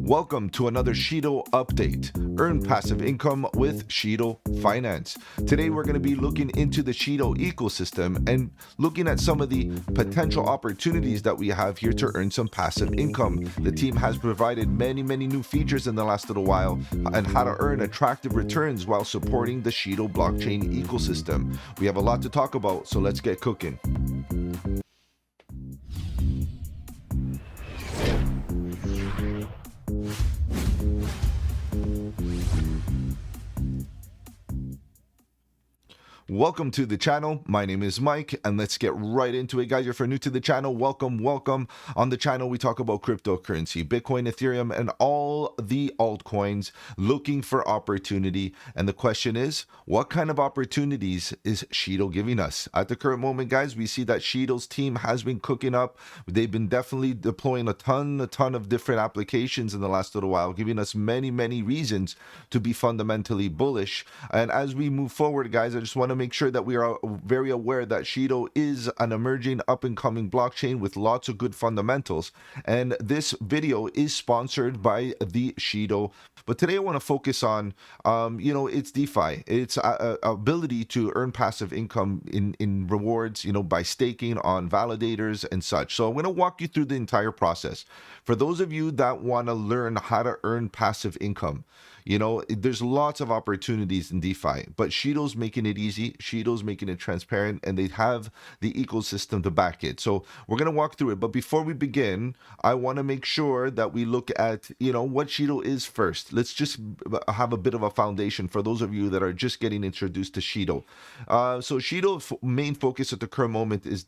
Welcome to another Shido update. Earn passive income with Shido Finance. Today we're going to be looking into the Shido ecosystem and looking at some of the potential opportunities that we have here to earn some passive income. The team has provided many new features in the last little while and how to earn attractive returns while supporting the Shido blockchain ecosystem. We have a lot to talk about, so let's get cooking. Welcome to the channel. My name is Mike, and let's get right into it, guys. If you're new to the channel, welcome. On the channel, we talk about cryptocurrency, Bitcoin, Ethereum, and all the altcoins, looking for opportunity. And the question is, what kind of opportunities is Shido giving us? At the current moment, guys, we see that Shido's team has been cooking up. They've been definitely deploying a ton of different applications in the last little while, giving us many reasons to be fundamentally bullish. And as we move forward, guys, I just want to make sure that we are very aware that Shido is an emerging up-and-coming blockchain with lots of good fundamentals, and this video is sponsored by the Shido. But today I want to focus on it's DeFi. It's ability to earn passive income in rewards, by staking on validators and such. So I'm going to walk you through the entire process. For those of you that want to learn how to earn passive income, there's lots of opportunities in DeFi, but Shido's making it easy. Shido's making it transparent, and they have the ecosystem to back it. So we're going to walk through it. But before we begin, I want to make sure that we look at, what Shido is first. Let's just have a bit of a foundation for those of you that are just getting introduced to Shido. So Shido's main focus at the current moment is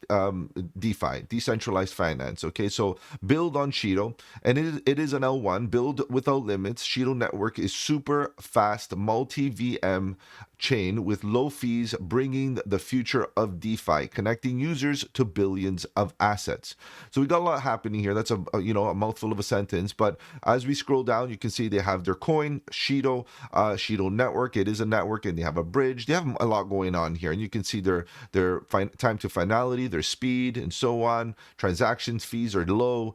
DeFi, decentralized finance. Okay, so build on Shido, and it is an L1, build without limits. Shido network is super fast multi-VM chain with low fees, bringing the future of DeFi, connecting users to billions of assets. So we got a lot happening here. That's a mouthful of a sentence, but as we scroll down, you can see they have their coin, Shido, Shido network. It is a network, and they have a bridge. They have a lot going on here, and you can see their time to finality, their speed, and so on. Transactions fees are low.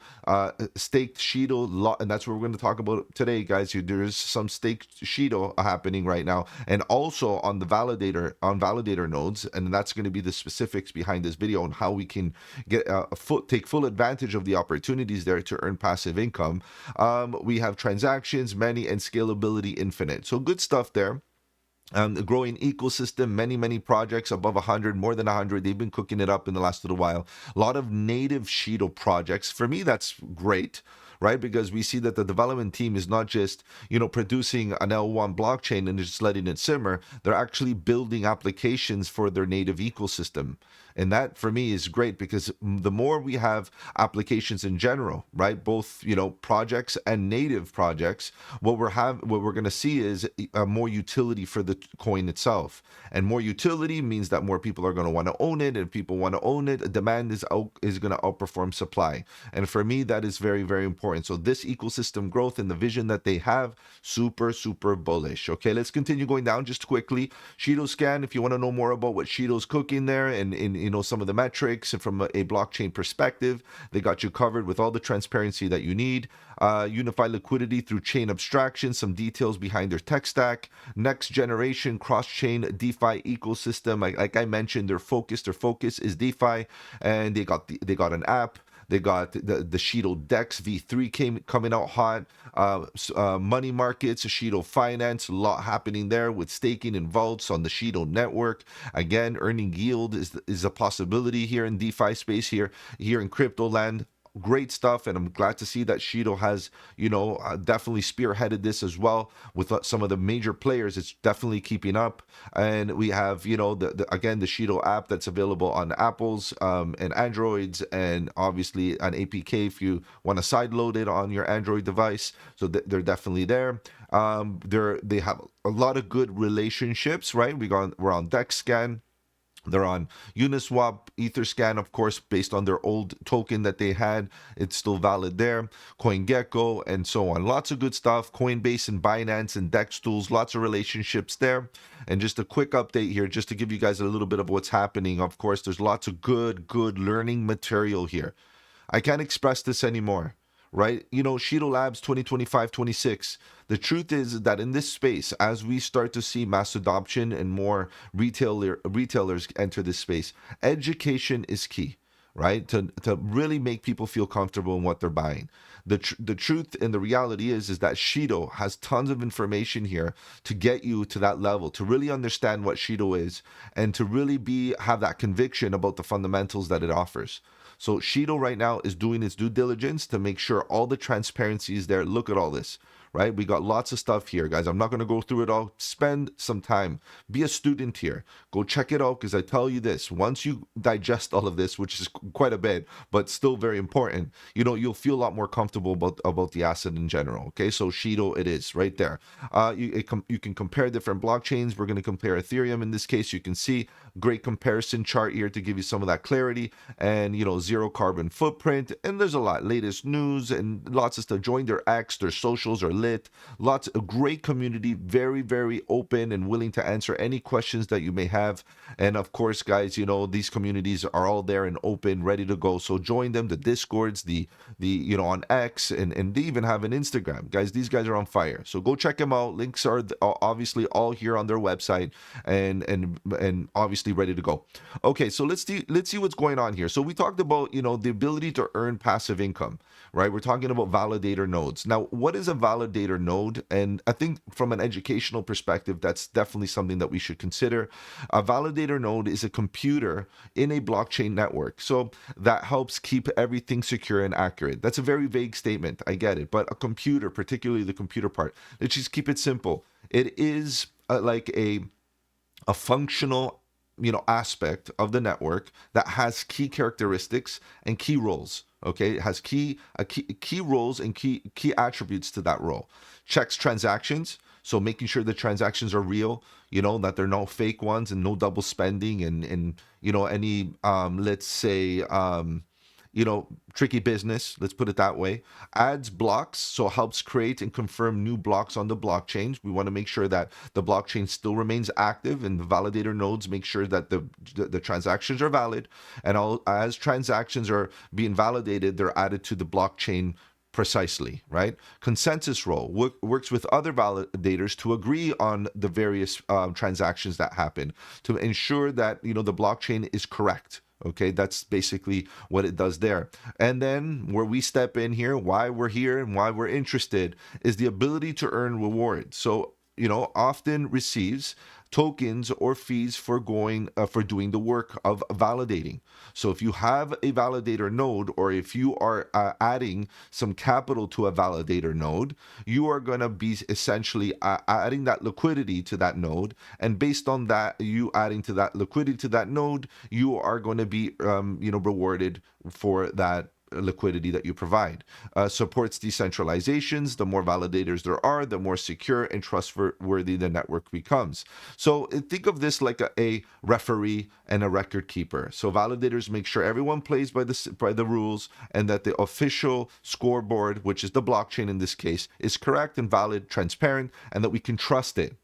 Staked Shido, and that's what we're going to talk about today, guys. There's some staked Shido happening right now, and also on the validator nodes, and that's going to be the specifics behind this video on how we can get take full advantage of the opportunities there to earn passive income. We have transactions, many, and scalability infinite. So good stuff there. The growing ecosystem, many projects, above 100, more than 100. They've been cooking it up in the last little while. A lot of native Shido projects. For me, that's great, right? Because we see that the development team is not just, producing an L1 blockchain and just letting it simmer. They're actually building applications for their native ecosystem. And that, for me, is great, because the more we have applications in general, right, both projects and native projects, what we're going to see is more utility for the coin itself. And more utility means that more people are going to want to own it. And if people want to own it, demand is going to outperform supply. And for me, that is very important. So this ecosystem growth and the vision that they have, super bullish. Okay, let's continue going down just quickly. Shido scan, if you want to know more about what Shido's cooking there and in some of the metrics, and from a blockchain perspective, they got you covered with all the transparency that you need. Unified liquidity through chain abstraction, some details behind their tech stack, next generation cross-chain DeFi ecosystem. Like I mentioned, their focus is DeFi, and they got an app. They got the Shido Dex V3 coming out hot. Money markets, Shido Finance, a lot happening there with staking and vaults on the Shido network. Again, earning yield is a possibility here in DeFi space, here in crypto land. Great stuff, and I'm glad to see that Shido has, definitely spearheaded this as well with some of the major players. It's definitely keeping up, and we have, again, the Shido app that's available on Apples and Androids, and obviously an APK if you want to sideload it on your Android device. So they're definitely there. They have a lot of good relationships, right? We're on DexScan. They're on Uniswap, Etherscan, of course, based on their old token that they had. It's still valid there. CoinGecko, and so on. Lots of good stuff. Coinbase and Binance and DEX tools. Lots of relationships there. And just a quick update here, just to give you guys a little bit of what's happening. Of course, there's lots of good learning material here. I can't express this anymore. right? Shido Labs 2025, 26. The truth is that in this space, as we start to see mass adoption and more retailers enter this space, education is key, right? To really make people feel comfortable in what they're buying. The truth and the reality is that Shido has tons of information here to get you to that level, to really understand what Shido is, and to really have that conviction about the fundamentals that it offers. So Shido right now is doing its due diligence to make sure all the transparency is there. Look at all this, right? We got lots of stuff here, guys. I'm not going to go through it all. Spend some time. Be a student here. Go check it out, because I tell you this, once you digest all of this, which is quite a bit, but still very important, you'll feel a lot more comfortable about the asset in general. Okay, so Shido, it is right there. You can compare different blockchains. We're going to compare Ethereum in this case. You can see great comparison chart here to give you some of that clarity, and zero carbon footprint, and there's a lot latest news and lots of stuff. Join their X, their socials are lit. Lots of great community, very, very open and willing to answer any questions that you may have. And of course, guys, these communities are all there and open, ready to go. So join them, the Discords, the on X, and they even have an Instagram. Guys, these guys are on fire. So go check them out. Links are obviously all here on their website, and obviously ready to go. Okay, so let's see what's going on here. So we talked about the ability to earn passive income, right? We're talking about validator nodes. Now, what is a validator node? And I think from an educational perspective, that's definitely something that we should consider. A validator node is a computer in a blockchain network, so that helps keep everything secure and accurate. That's a very vague statement, I get it, but a computer, particularly the computer part, let's just keep it simple. It is like a functional aspect of the network that has key characteristics and key roles. Okay, it has key roles and key attributes to that role. Checks transactions, so making sure the transactions are real, that they're no fake ones and no double spending and any let's say tricky business, let's put it that way. Adds blocks, so helps create and confirm new blocks on the blockchain. We want to make sure that the blockchain still remains active, and the validator nodes make sure that the transactions are valid, and as transactions are being validated, they're added to the blockchain precisely, right? Consensus role works with other validators to agree on the various transactions that happen to ensure that the blockchain is correct. Okay, that's basically what it does there. And then where we step in here, why we're here and why we're interested, is the ability to earn rewards. So, often receives tokens or fees for doing the work of validating. So if you have a validator node, or if you are adding some capital to a validator node, you are going to be essentially adding that liquidity to that node, and based on that, you adding to that liquidity to that node, you are going to be rewarded for that liquidity that you provide. Supports decentralizations. The more validators there are, the more secure and trustworthy the network becomes. So think of this like a referee and a record keeper. So validators make sure everyone plays by the rules, and that the official scoreboard, which is the blockchain in this case, is correct and valid, transparent, and that we can trust it.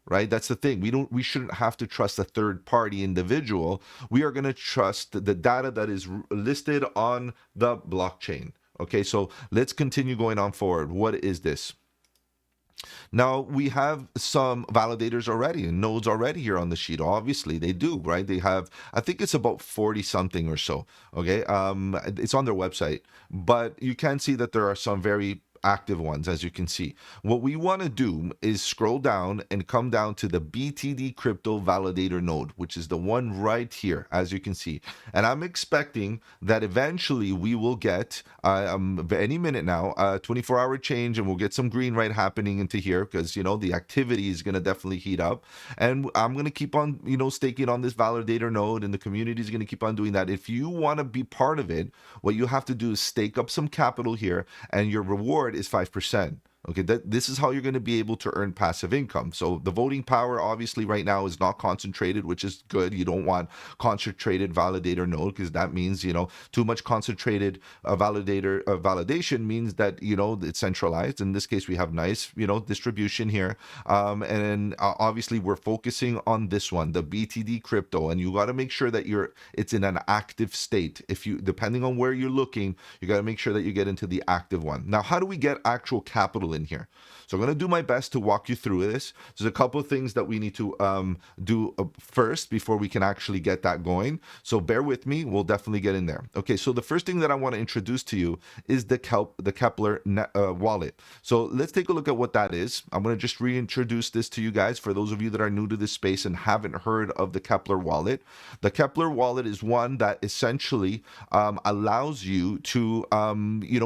Right? That's the thing. We shouldn't have to trust a third party individual. We are going to trust the data that is listed on the blockchain. Okay, so let's continue going on forward. What is this? Now, we have some validators already and nodes already here on the sheet. Obviously, they do, right? They have, I think it's about 40 something or so. Okay, it's on their website, but you can see that there are some very active ones, as you can see. What we want to do is scroll down and come down to the BTDcrypto validator node, which is the one right here, as you can see. And I'm expecting that eventually we will get any minute now 24-hour change, and we'll get some green right happening into here, because the activity is going to definitely heat up, and I'm going to keep on staking on this validator node, and the community is going to keep on doing that. If you want to be part of it, what you have to do is stake up some capital here, and your reward is 5%. Okay, this is how you're going to be able to earn passive income. So the voting power obviously right now is not concentrated, which is good. You don't want concentrated validator node, because that means, too much concentrated validator validation means that, it's centralized. In this case, we have nice, distribution here. And obviously we're focusing on this one, the BTDcrypto, and you got to make sure that it's in an active state. If you, depending on where you're looking, you got to make sure that you get into the active one. Now, how do we get actual capital in here? So I'm going to do my best to walk you through this. There's a couple of things that we need to do first before we can actually get that going. So bear with me. We'll definitely get in there. Okay, so the first thing that I want to introduce to you is the Keplr wallet. So let's take a look at what that is. I'm going to just reintroduce this to you guys for those of you that are new to this space and haven't heard of the Keplr wallet. The Keplr wallet is one that essentially allows you to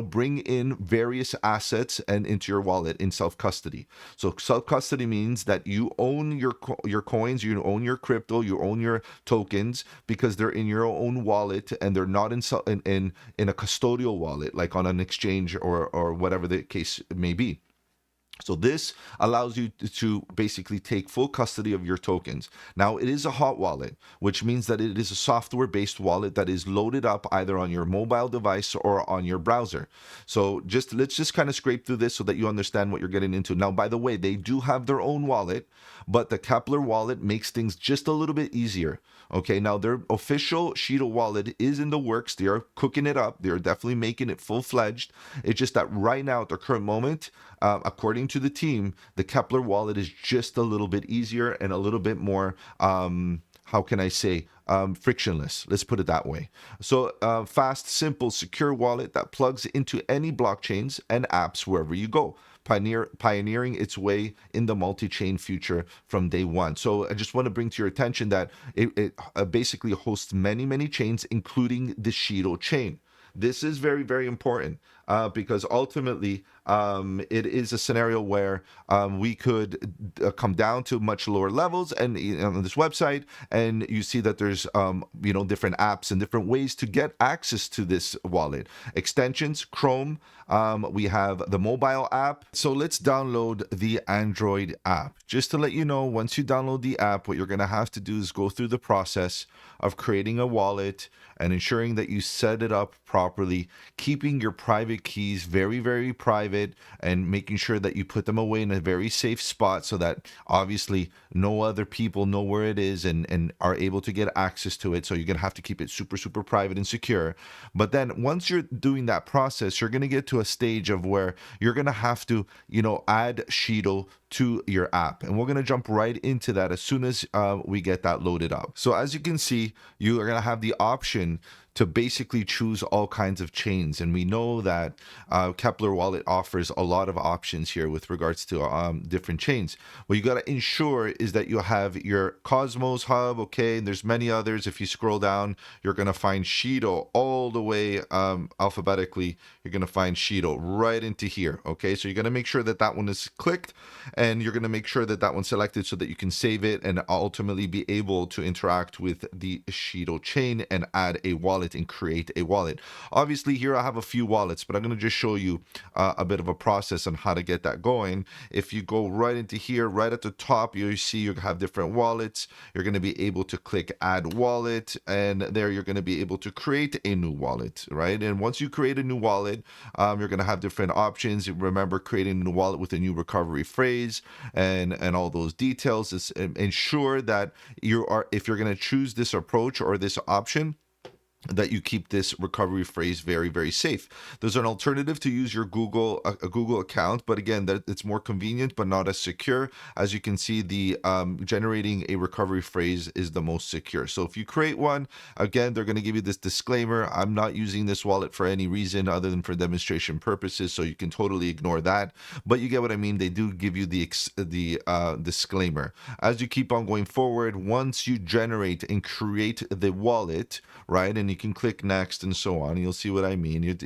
bring in various assets and into your wallet in self-custody. So self-custody means that you own your coins, you own your crypto, you own your tokens, because they're in your own wallet and they're not in a custodial wallet, like on an exchange or whatever the case may be. So this allows you to basically take full custody of your tokens. Now, it is a hot wallet, which means that it is a software-based wallet that is loaded up either on your mobile device or on your browser. So let's just kind of scrape through this so that you understand what you're getting into. Now, by the way, they do have their own wallet, but the Keplr wallet makes things just a little bit easier. Okay, now their official Shido wallet is in the works. They are cooking it up. They're definitely making it full-fledged. It's just that right now, at the current moment, according to the team, the Keplr wallet is just a little bit easier and a little bit more, how can I say, frictionless. Let's put it that way. So fast, simple, secure wallet that plugs into any blockchains and apps wherever you go. Pioneering its way in the multi-chain future from day one. So I just want to bring to your attention that it basically hosts many chains, including the Shido chain. This is very, very important because ultimately it is a scenario where we could come down to much lower levels and on this website, and you see that there's different apps and different ways to get access to this wallet. Extensions, Chrome, we have the mobile app. So let's download the Android app. Just to let you know, once you download the app, what you're going to have to do is go through the process of creating a wallet and ensuring that you set it up properly, keeping your private keys very, very private, and making sure that you put them away in a very safe spot so that obviously no other people know where it is and are able to get access to it. So you're going to have to keep it super, super private and secure. But then once you're doing that process, you're going to get to a stage of where you're going to have to, add Shido to your app. And we're going to jump right into that as soon as we get that loaded up. So as you can see, you are going to have the option to basically choose all kinds of chains. And we know that Keplr wallet offers a lot of options here with regards to different chains. What you got to ensure is that you have your Cosmos hub, okay, and there's many others. If you scroll down, you're going to find Shido all the way alphabetically. You're going to find Shido right into here, okay? So you're going to make sure that that one is clicked, and you're going to make sure that that one's selected so that you can save it and ultimately be able to interact with the Shido chain and add a wallet and create a wallet. Obviously here I have a few wallets, but I'm going to just show you a bit of a process on how to get that going. If you go right into here, right at the top, you see you have different wallets. You're going to be able to click add wallet, and there you're going to be able to create a new wallet, right? And once you create a new wallet, you're going to have different options. Remember, creating a new wallet with a new recovery phrase and all those details is ensure that if you're going to choose this approach or this option, that you keep this recovery phrase very, very safe. There's an alternative to use your Google account, but again, that it's more convenient but not as secure. As you can see, the generating a recovery phrase is the most secure. So if you create one, again, they're going to give you this disclaimer: I'm not using this wallet for any reason other than for demonstration purposes, so you can totally ignore that. But you get what I mean. They do give you the disclaimer. As you keep on going forward, once you generate and create the wallet, right, and you can click next and so on, you'll see what I mean.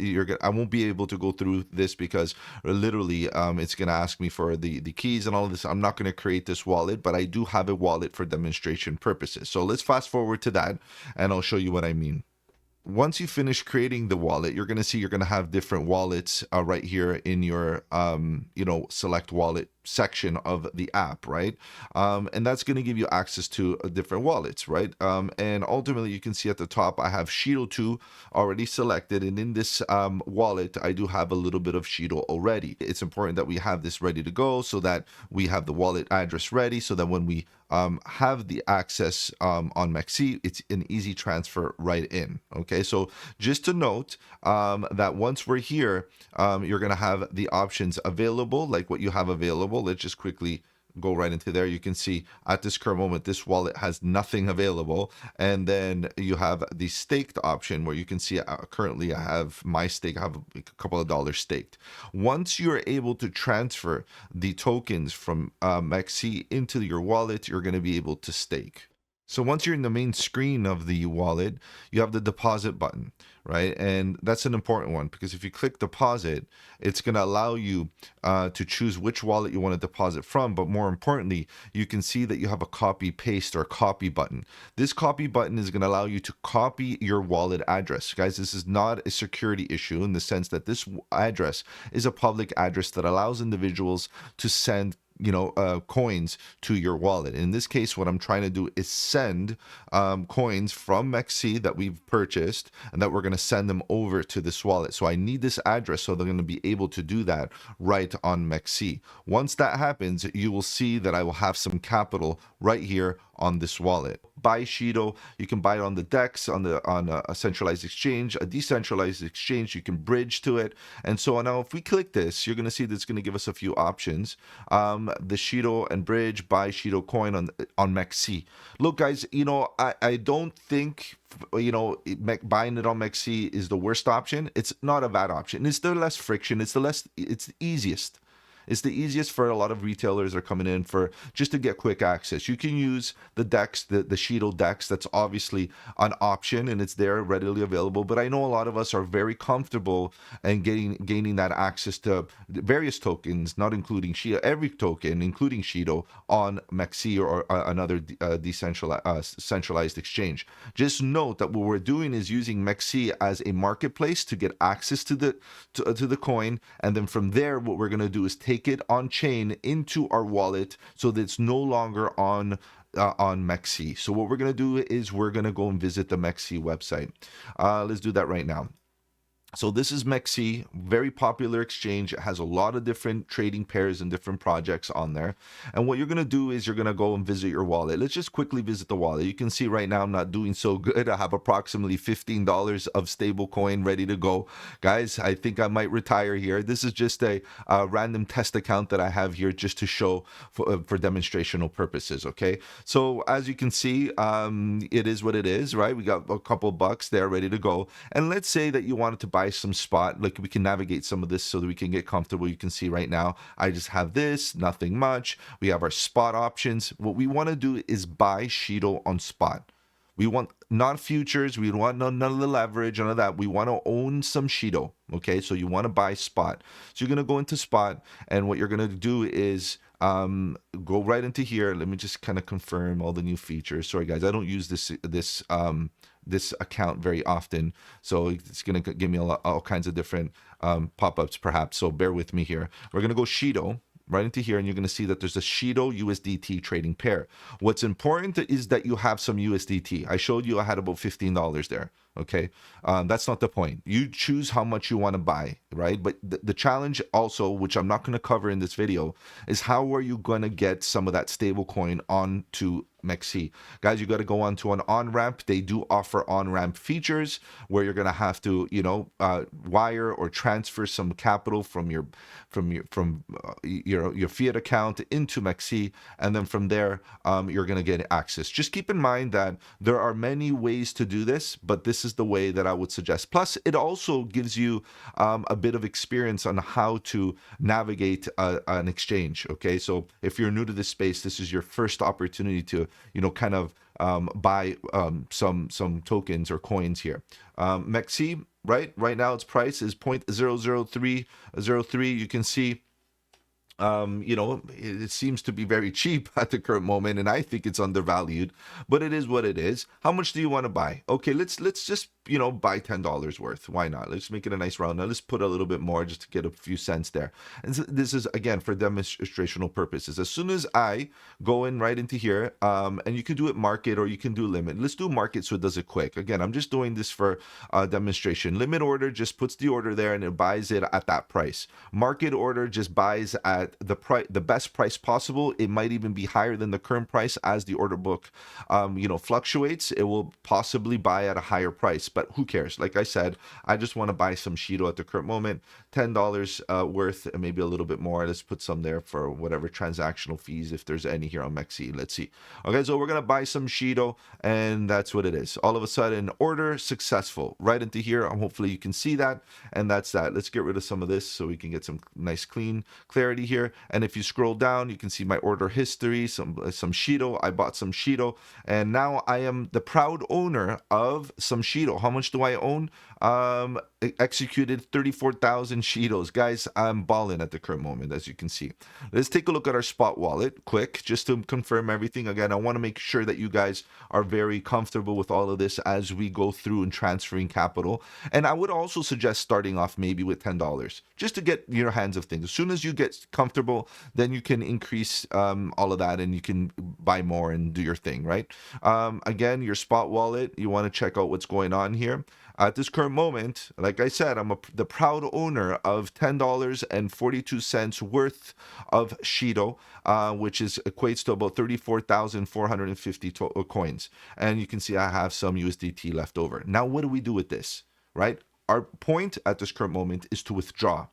I won't be able to go through this because literally it's going to ask me for the keys and all of this. I'm not going to create this wallet, but I do have a wallet for demonstration purposes. So let's fast forward to that and I'll show you what I mean. once you finish creating the wallet, you're going to see you're going to have different wallets right here in your, select wallet section of the app, right? And that's going to give you access to different wallets, right? And ultimately, you can see at the top, I have Shido 2 already selected. And in this wallet, I do have a little bit of Shido already. It's important that we have this ready to go so that we have the wallet address ready so that when we have the access on MEXC, it's an easy transfer right in. Okay, so just to note that once we're here, you're going to have the options available, like what you have available. Let's just quickly go right into there. You can see at this current moment, this wallet has nothing available. And then you have the staked option where you can see currently I have my stake, I have a couple of dollars staked. Once you're able to transfer the tokens from MEXC into your wallet, you're going to be able to stake. So once you're in the main screen of the wallet, you have the deposit button, right? And that's an important one because if you click deposit, it's going to allow you to choose which wallet you want to deposit from. But more importantly, you can see that you have a copy paste or copy button. This copy button is going to allow you to copy your wallet address. Guys, this is not a security issue in the sense that this address is a public address that allows individuals to send coins to your wallet. In this case, what I'm trying to do is send coins from MEXC that we've purchased and that we're going to send them over to this wallet. So I need this address so they're going to be able to do that right on MEXC. Once that happens, you will see that I will have some capital right here on this wallet. Buy Shido, you can buy it on the DEX, on a centralized exchange, a decentralized exchange, you can bridge to it, and so on. Now, if we click this, you're going to see that it's going to give us a few options. The Shido and bridge, buy Shido coin on MEXC. Look, guys, I don't think buying it on MEXC is the worst option. It's not a bad option. It's the less friction. It's the easiest. It's the easiest for a lot of retailers that are coming in for just to get quick access. You can use the DEX, the Shido DEX. That's obviously an option and it's there readily available. But I know a lot of us are very comfortable and gaining that access to various tokens, not including Shido, every token, including Shido, on MEXC or another centralized exchange. Just note that what we're doing is using MEXC as a marketplace to get access to the coin, and then from there, what we're going to do is take it on chain into our wallet so that it's no longer on MEXC. So what we're going to do is we're going to go and visit the MEXC website. Let's do that right now. So this is MEXC, very popular exchange. It has a lot of different trading pairs and different projects on there. And what you're going to do is you're going to go and visit your wallet. Let's just quickly visit the wallet. You can see right now I'm not doing so good. I have approximately $15 of stable coin ready to go. Guys, I think I might retire here. This is just a random test account that I have here just to show for demonstrational purposes, okay? So as you can see, it is what it is, right? We got a couple bucks there ready to go. And let's say that you wanted to buy some spot, like we can navigate some of this so that we can get comfortable. You can see right now I just have this, nothing much. We have our spot options. What we want to do is buy Shido on spot. We want not futures, we want none of the leverage, none of that. We want to own some Shido, okay? So you want to buy spot. So you're going to go into spot, and what you're going to do is go right into here. Let me just kind of confirm all the new features. Sorry guys, I don't use this account very often, so it's going to give me all kinds of different pop-ups perhaps, so bear with me here. We're going to go Shido right into here, and you're going to see that there's a Shido USDT trading pair. What's important is that you have some USDT. I showed you I had about $15 there. Okay, that's not the point. You choose how much you want to buy, right? But the challenge also, which I'm not going to cover in this video, is how are you going to get some of that stable coin onto MEXC. Guys, you got to go onto an on-ramp. They do offer on-ramp features where you're going to have to, wire or transfer some capital from your fiat account into MEXC, and then from there, you're going to get access. Just keep in mind that there are many ways to do this, but this is the way that I would suggest. Plus, it also gives you a bit of experience on how to navigate an exchange. Okay, so if you're new to this space, this is your first opportunity to kind of buy some tokens or coins here. MEXC, right now its price is 0.00303. You can see You know, it seems to be very cheap at the current moment, and I think it's undervalued, but it is what it is. How much do you want to buy? Okay, let's just, you know, buy $10 worth. Why not? Let's make it a nice round. Now let's put a little bit more just to get a few cents there. And so this is again for demonstrational purposes. As soon as I go in right into here, and you can do it market or you can do limit. Let's do market so it does it quick. Again, I'm just doing this for demonstration. Limit order just puts the order there and it buys it at that price. Market order just buys at the best price possible. It might even be higher than the current price as the order book you know, fluctuates. It will possibly buy at a higher price, but who cares? Like I said, I just want to buy some Shido at the current moment. $10 worth, and maybe a little bit more. Let's put some there for whatever transactional fees, if there's any here on Mexi. Let's see. Okay, so we're gonna buy some Shido, and that's what it is. All of a sudden, order successful right into here. Hopefully you can see that, and that's that. Let's get rid of some of this so we can get some nice clean clarity here. And if you scroll down, you can see my order history, some Shido. I bought some Shido, and now I am the proud owner of some Shido. How much do I own? Executed 34,000 Shidos. Guys, I'm balling at the current moment, as you can see. Let's take a look at our spot wallet quick, just to confirm everything. Again, I want to make sure that you guys are very comfortable with all of this as we go through and transferring capital. And I would also suggest starting off maybe with $10, just to get your hands of things. As soon as you get comfortable, then you can increase all of that and you can buy more and do your thing, right? Again, your spot wallet, you want to check out what's going on here. At this current moment, like I said, I'm the proud owner of $10.42 worth of Shido, which equates to about 34,450 coins. And you can see I have some USDT left over. Now, what do we do with this, right? Our point at this current moment is to withdraw.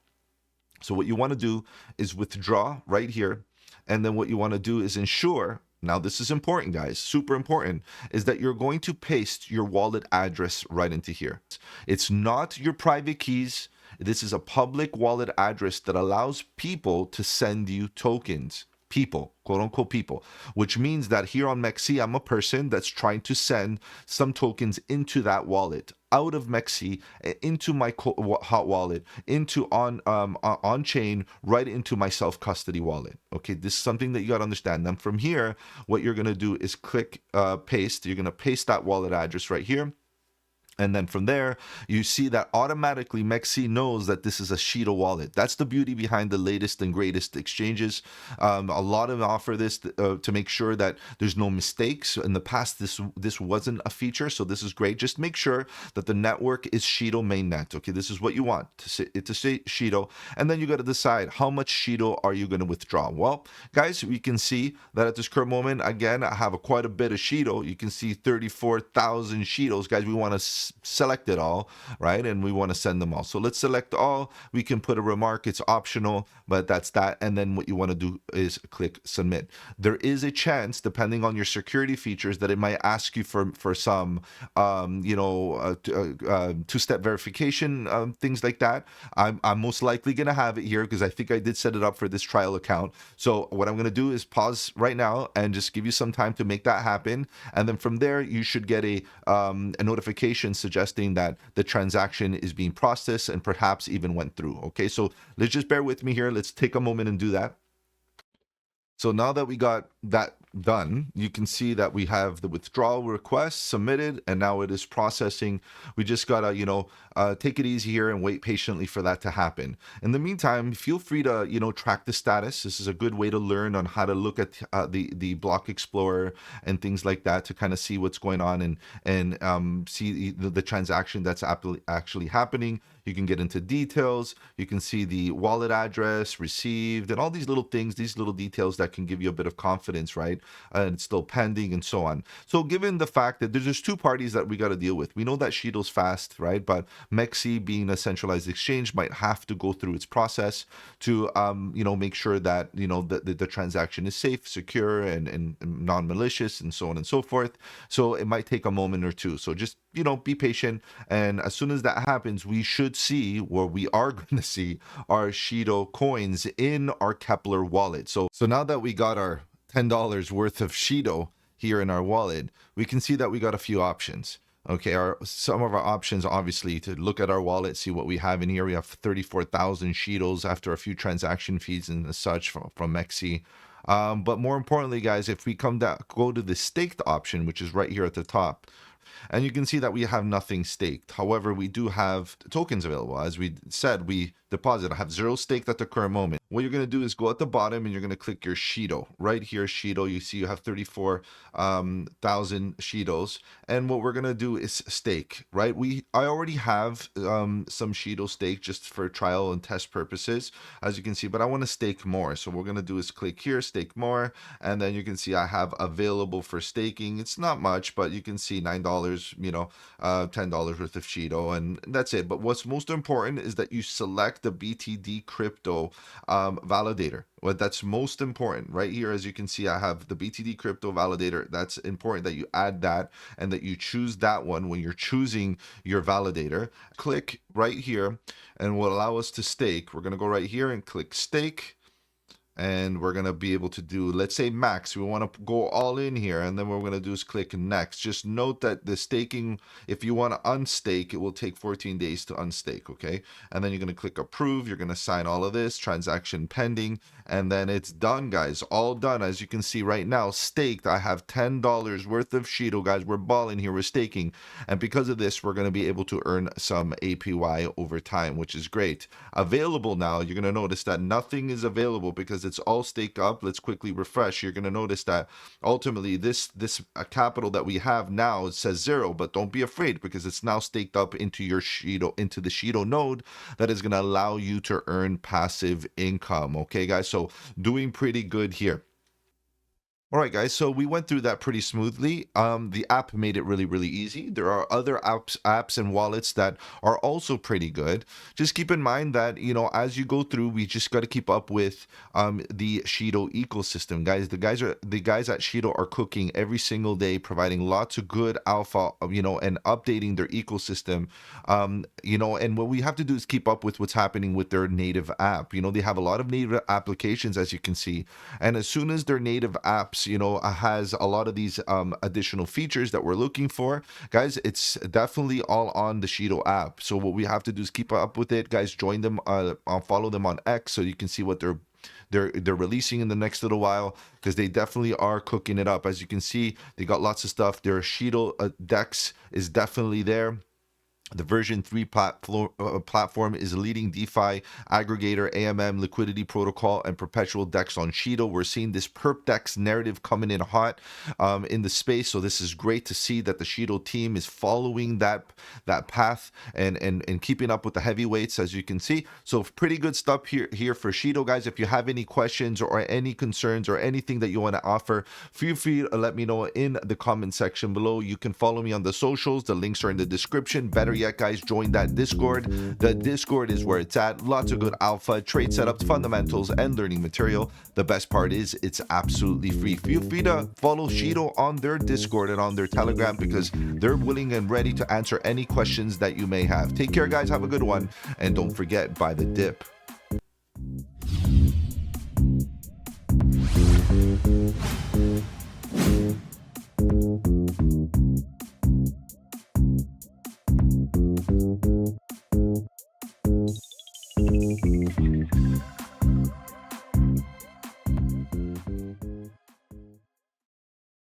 So what you want to do is withdraw right here. And then what you want to do is ensure, now this is important, guys, super important, is that you're going to paste your wallet address right into here. It's not your private keys. This is a public wallet address that allows people to send you tokens. People, quote unquote people, which means that here on Mexi, I'm a person that's trying to send some tokens into that wallet, out of Mexi, into my hot wallet, into on chain, right into my self custody wallet. Okay, this is something that you got to understand. Then from here, what you're going to do is click paste. You're going to paste that wallet address right here. And then from there, you see that automatically Mexi knows that this is a Shido wallet. That's the beauty behind the latest and greatest exchanges. A lot of them offer this to make sure that there's no mistakes. In the past, this wasn't a feature, so this is great. Just make sure that the network is Shido mainnet. Okay, this is what you want to say Shido, and then you got to decide how much Shido are you going to withdraw. Well, guys, we can see that at this current moment, again, I have quite a bit of Shido. You can see 34,000 Shidos, guys. We want to select it all, right? And we want to send them all. So let's select all. We can put a remark. It's optional, but that's that. And then what you want to do is click submit. There is a chance, depending on your security features, that it might ask you for some, you know, two-step verification, things like that. I'm most likely going to have it here because I think I did set it up for this trial account. So what I'm going to do is pause right now and just give you some time to make that happen. And then from there, you should get a notification suggesting that the transaction is being processed and perhaps even went through. Okay, so let's just bear with me here. Let's take a moment and do that. So now that we got that done, you can see that we have the withdrawal request submitted, and now it is processing. We just gotta, you know, take it easy here and wait patiently for that to happen. In the meantime, feel free to, you know, track the status. This is a good way to learn on how to look at the block explorer and things like that to kind of see what's going on and see the transaction that's actually happening. You can get into details. You can see the wallet address received and all these little things, these little details that can give you a bit of confidence, right? And it's still pending and so on. So given the fact that there's just two parties that we got to deal with, we know that Shido's fast, right? But Mexi, being a centralized exchange, might have to go through its process to, you know, make sure that, you know, the transaction is safe, secure, and non-malicious, and so on and so forth. So it might take a moment or two. So just, you know, be patient. And as soon as that happens, we should see, or we are going to see, our Shido coins in our Keplr wallet. So now that we got our $10 worth of Shido here in our wallet, we can see that we got a few options. Okay, some of our options, obviously, to look at our wallet, see what we have in here. We have 34,000 Shidos after a few transaction fees and such from Mexi. But more importantly, guys, if we come down, go to the staked option, which is right here at the top, and you can see that we have nothing staked. However, we do have tokens available. As we said, we deposit. I have 0 staked at the current moment. What you're going to do is go at the bottom and you're going to click your Shido. Right here, Shido, you see you have 34,000 Shidos. And what we're going to do is stake, right? I already have some Shido stake just for trial and test purposes, as you can see, but I want to stake more. So what we're going to do is click here, stake more, and then you can see I have available for staking. It's not much, but you can see $9, you know, $10 worth of Shido, and that's it. But what's most important is that you select the BTDcrypto validator. Well, that's most important right here. As you can see, I have the BTDcrypto validator. That's important that you add that and that you choose that one when you're choosing your validator. Click right here and will allow us to stake. We're going to go right here and click stake. And we're going to be able to do, let's say, max. We want to go all in here. And then what we're going to do is click next. Just note that the staking, if you want to unstake, it will take 14 days to unstake, okay? And then you're going to click approve. You're going to sign all of this, transaction pending. And then it's done, guys. All done. As you can see right now, staked. I have $10 worth of Shido, guys. We're balling here. We're staking. And because of this, we're going to be able to earn some APY over time, which is great. Available now, you're going to notice that nothing is available because it's all staked up. Let's quickly refresh. You're going to notice that ultimately this capital that we have now, it says 0, but don't be afraid because it's now staked up into your Shido, into the Shido node that is going to allow you to earn passive income. Okay, guys, so doing pretty good here. All right, guys, so we went through that pretty smoothly. The app made it really, really easy. There are other apps and wallets that are also pretty good. Just keep in mind that, you know, as you go through, we just got to keep up with the Shido ecosystem, guys. The guys at Shido are cooking every single day, providing lots of good alpha, you know, and updating their ecosystem. You know, and what we have to do is keep up with what's happening with their native app. You know, they have a lot of native applications, as you can see, and as soon as their native apps, you know, has a lot of these additional features that we're looking for, guys, it's definitely all on the Shido app. So what we have to do is keep up with it, guys. Join them, follow them on X so you can see what they're releasing in the next little while, because they definitely are cooking it up. As you can see, they got lots of stuff. Their Shido Dex is definitely there. The version 3 platform is a leading DeFi aggregator, AMM, liquidity protocol, and perpetual DEX on Shido. We're seeing this perp DEX narrative coming in hot in the space. So this is great to see that the Shido team is following that path and keeping up with the heavyweights, as you can see. So pretty good stuff here for Shido, guys. If you have any questions or any concerns or anything that you want to offer, feel free to let me know in the comment section below. You can follow me on the socials. The links are in the description. Better yet, guys, join that Discord. The Discord is where it's at. Lots of good alpha, trade setups, fundamentals, and learning material. The best part is it's absolutely free. Feel free to follow Shido on their Discord and on their Telegram because they're willing and ready to answer any questions that you may have. Take care, guys. Have a good one. And don't forget, buy the dip.